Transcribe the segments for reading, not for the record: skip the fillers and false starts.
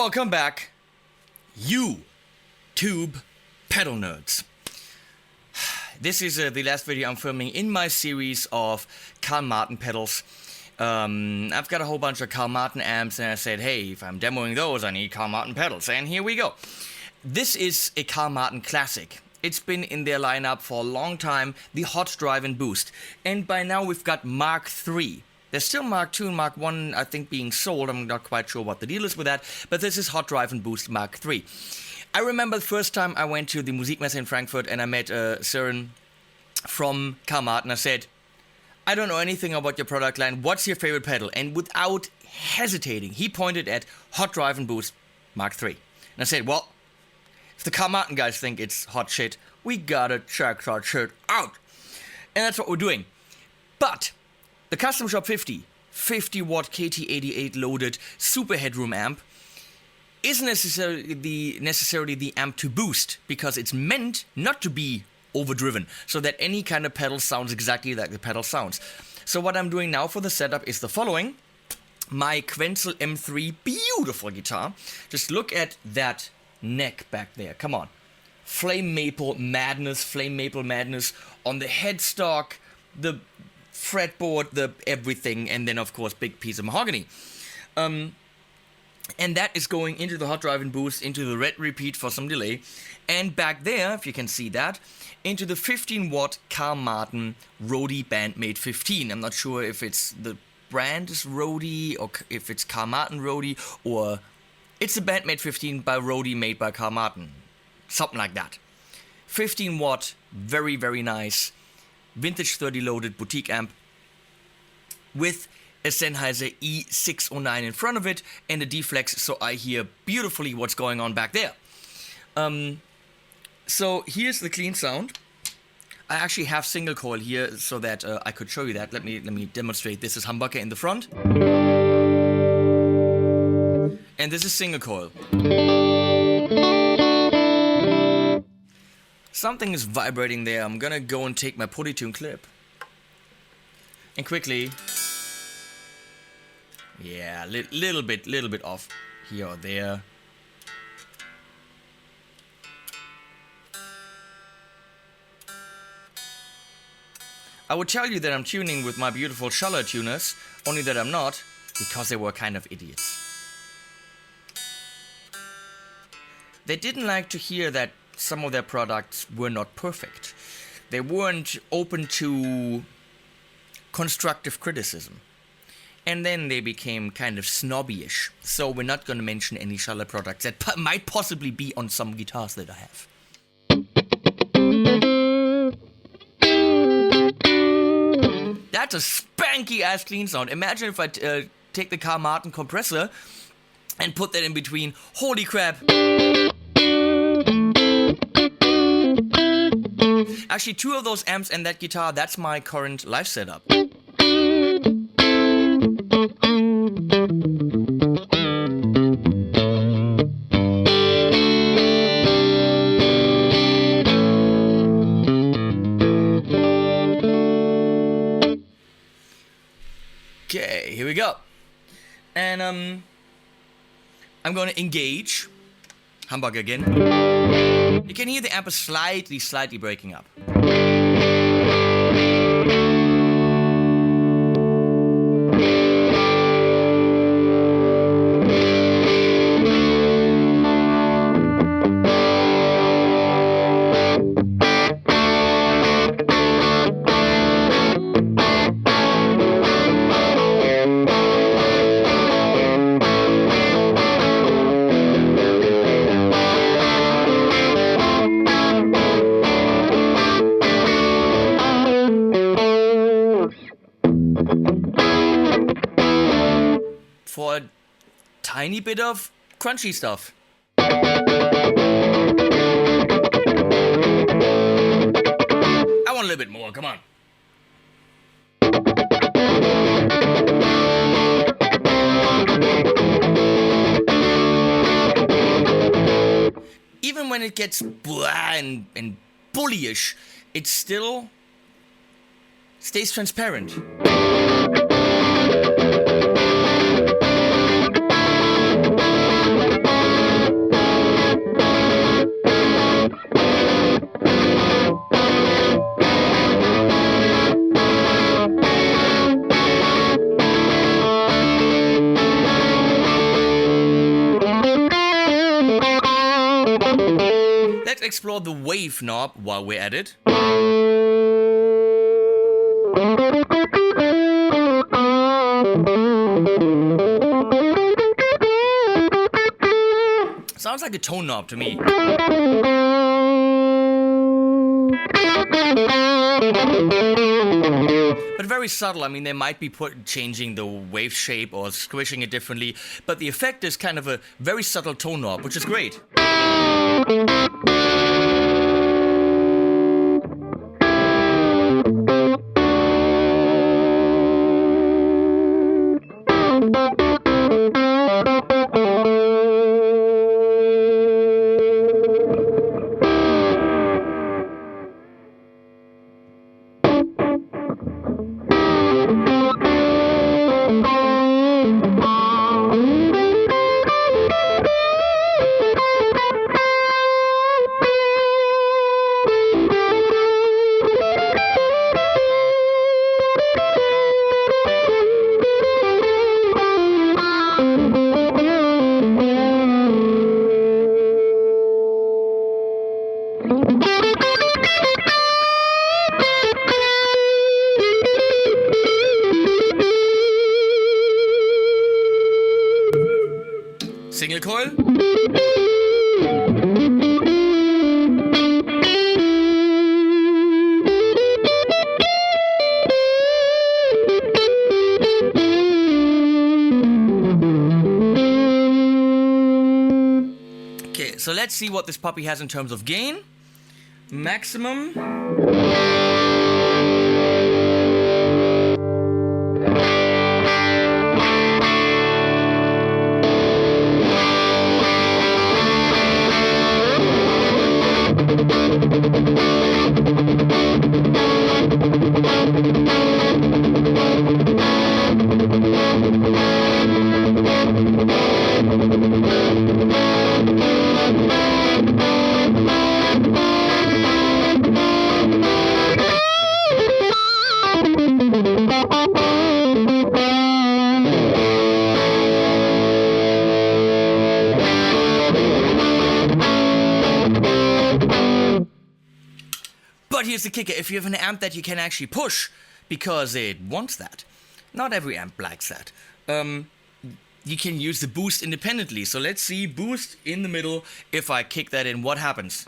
welcome back, you tube pedal nerds. This is the last video I'm filming in my series of Carl Martin pedals. I've got a whole bunch of Carl Martin amps, and I said, hey, if I'm demoing those, I need Carl Martin pedals, and here we go. This is a Carl Martin classic. It's been in their lineup for a long time, the Hot Drive'n Boost, and by now we've got Mark III. There's still Mark II and Mark I, I think, being sold. I'm not quite sure what the deal is with that, but this is Hot Drive'n Boost Mark III. I remember the first time I went to the Musikmesse in Frankfurt and I met Søren from Carl Martin. I said, I don't know anything about your product line. What's your favorite pedal? And without hesitating, he pointed at Hot Drive'n Boost Mark III. And I said, well, if the Carl Martin guys think it's hot shit, we gotta check that shit out. And that's what we're doing. But the Custom Shop 50 watt KT88 loaded super headroom amp isn't necessarily the amp to boost, because it's meant not to be overdriven, so that any kind of pedal sounds exactly like the pedal sounds. So what I'm doing now for the setup is the following. My Quenzel M3 beautiful guitar. Just look at that neck back there. Come on. Flame maple madness on the headstock, the fretboard, the everything, and then of course big piece of mahogany. And that is going into the Hot Drive'n Boost, into the red repeat for some delay, and back there, if you can see that, into the 15 watt Carl Martin Roadie Bandmate 15. I'm not sure if it's the brand is Roadie or if it's Carl Martin Roadie, or it's the Bandmate 15 by Roadie made by Carl Martin. Something like that. 15 watt, very, very nice, vintage 30 loaded boutique amp with a Sennheiser E609 in front of it and a D-Flex, so I hear beautifully what's going on back there. So here's the clean sound. I actually have single coil here so that I could show you that. Let me demonstrate. This is humbucker in the front, and this is single coil. Something is vibrating there. I'm gonna go and take my Polytune clip and quickly, yeah, little bit off here or there. I would tell you that I'm tuning with my beautiful Schaller tuners, only that I'm not, because they were kind of idiots. They didn't like to hear that some of their products were not perfect. They weren't open to constructive criticism. And then they became kind of snobby-ish. So we're not going to mention any Schaller products that might possibly be on some guitars that I have. That's a spanky-ass clean sound. Imagine if I take the Carl Martin compressor and put that in between. Holy crap. Actually, two of those amps and that guitar, that's my current live setup. Okay, here we go. And I'm going to engage humbucker again. You can hear the amp is slightly breaking up. For a tiny bit of crunchy stuff. I want a little bit more, come on. Even when it gets blah and bullyish, it still stays transparent. explore the wave knob while we're at it. Sounds like a tone knob to me. But very subtle. I mean, they might be changing the wave shape or squishing it differently, but the effect is kind of a very subtle tone knob, which is great. Single coil. Okay, so let's see what this puppy has in terms of gain. Maximum. But here's the kicker, if you have an amp that you can actually push, because it wants that, not every amp likes that, you can use the boost independently. So let's see, boost in the middle, if I kick that in, what happens?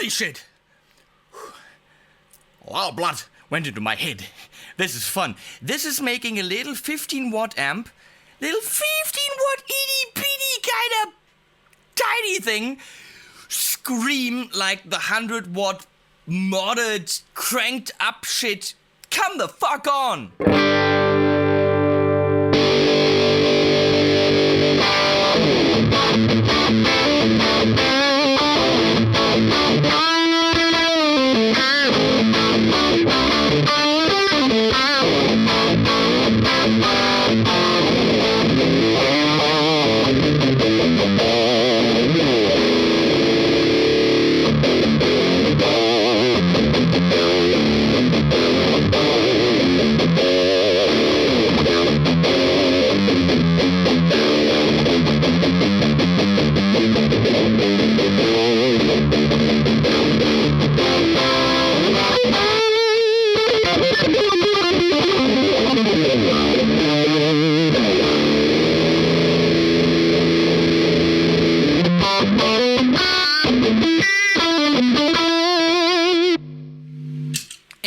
Shit. Wow, blood went into my head. This is fun. This is making a little 15-watt amp, little 15-watt itty-bitty kind of tiny thing, scream like the 100-watt modded, cranked up shit. Come the fuck on!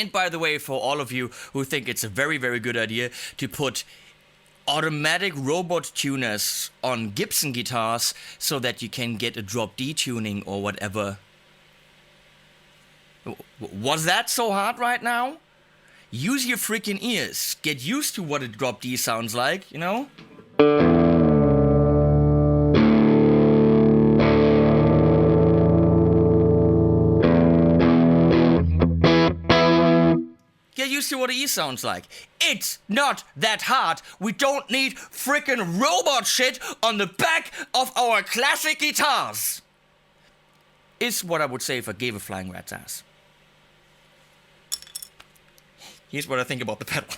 And by the way, for all of you who think it's a very, very good idea to put automatic robot tuners on Gibson guitars so that you can get a drop D tuning or whatever. Was that so hard right now? Use your freaking ears. Get used to what a drop D sounds like, you know? Get used to what an E sounds like. It's not that hard. We don't need frickin' robot shit on the back of our classic guitars. Is what I would say if I gave a flying rat's ass. Here's what I think about the pedal.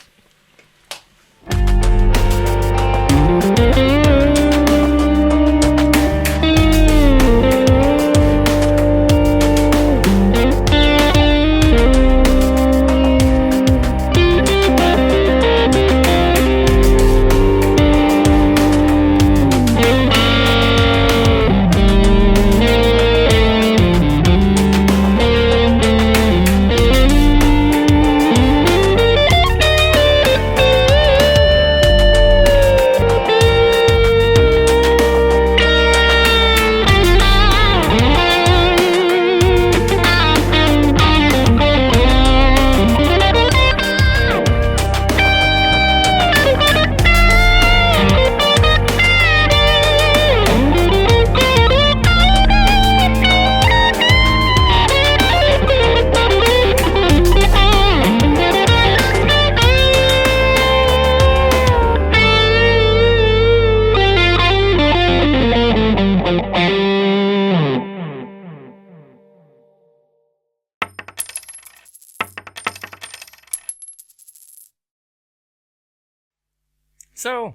So,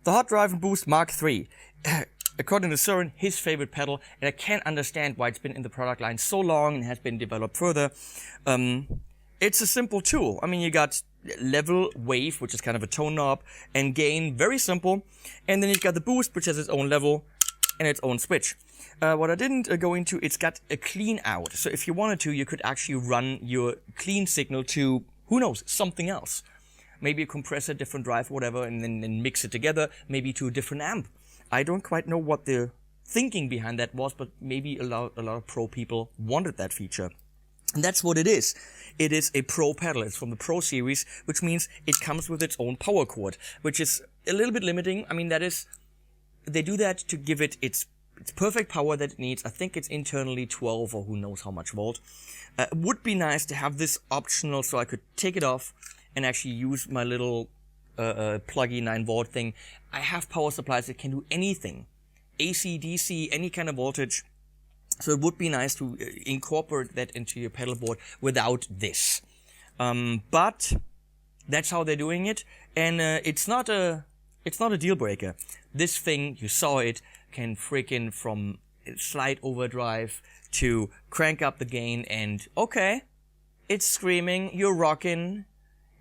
the hot Drive'n Boost Mk3, according to Søren, his favorite pedal, and I can't understand why it's been in the product line so long and has been developed further. It's a simple tool. I mean, you got level, wave, which is kind of a tone knob, and gain, very simple. And then you've got the boost, which has its own level and its own switch. What I didn't go into, it's got a clean out. So if you wanted to, you could actually run your clean signal to, who knows, something else. Maybe a compressor, different drive, whatever, and then mix it together, maybe to a different amp. I don't quite know what the thinking behind that was, but maybe a lot of pro people wanted that feature. And that's what it is. It is a pro pedal. It's from the Pro series, which means it comes with its own power cord, which is a little bit limiting. I mean, that is, they do that to give it its perfect power that it needs. I think it's internally 12 or who knows how much volt. It would be nice to have this optional so I could take it off and actually use my little pluggy 9 volt thing. I have power supplies that can do anything. AC, DC, any kind of voltage. So it would be nice to incorporate that into your pedal board without this. But that's how they're doing it. And it's not a deal breaker. This thing, you saw it, can freaking from slight overdrive to crank up the gain and okay, it's screaming, you're rocking.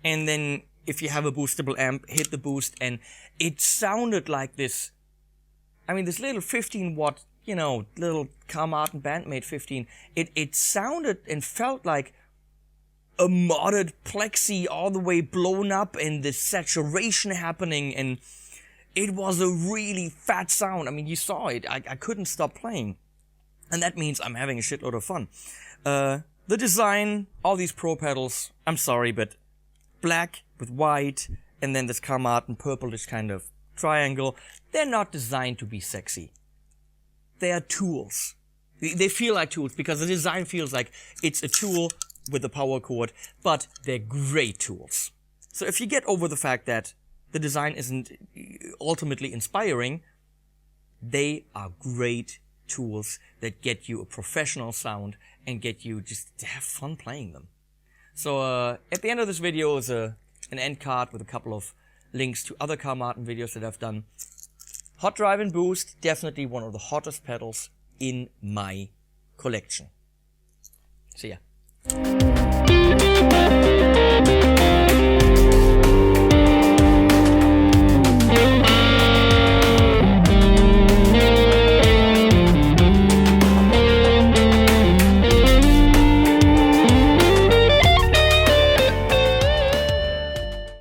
And then, if you have a boostable amp, hit the boost, and it sounded like this. I mean, this little 15 watt, you know, little Martin Bandmate 15. It sounded and felt like a modded plexi all the way blown up, and the saturation happening, and it was a really fat sound. I mean, you saw it. I couldn't stop playing, and that means I'm having a shitload of fun. The design, all these pro pedals. I'm sorry, but black with white, and then this Martin purplish kind of triangle. They're not designed to be sexy. They are tools. They feel like tools because the design feels like it's a tool with a power cord, but they're great tools. So if you get over the fact that the design isn't ultimately inspiring, they are great tools that get you a professional sound and get you just to have fun playing them. So at the end of this video is an end card with a couple of links to other Martin videos that I've done. Hot Drive'n Boost, definitely one of the hottest pedals in my collection. See ya.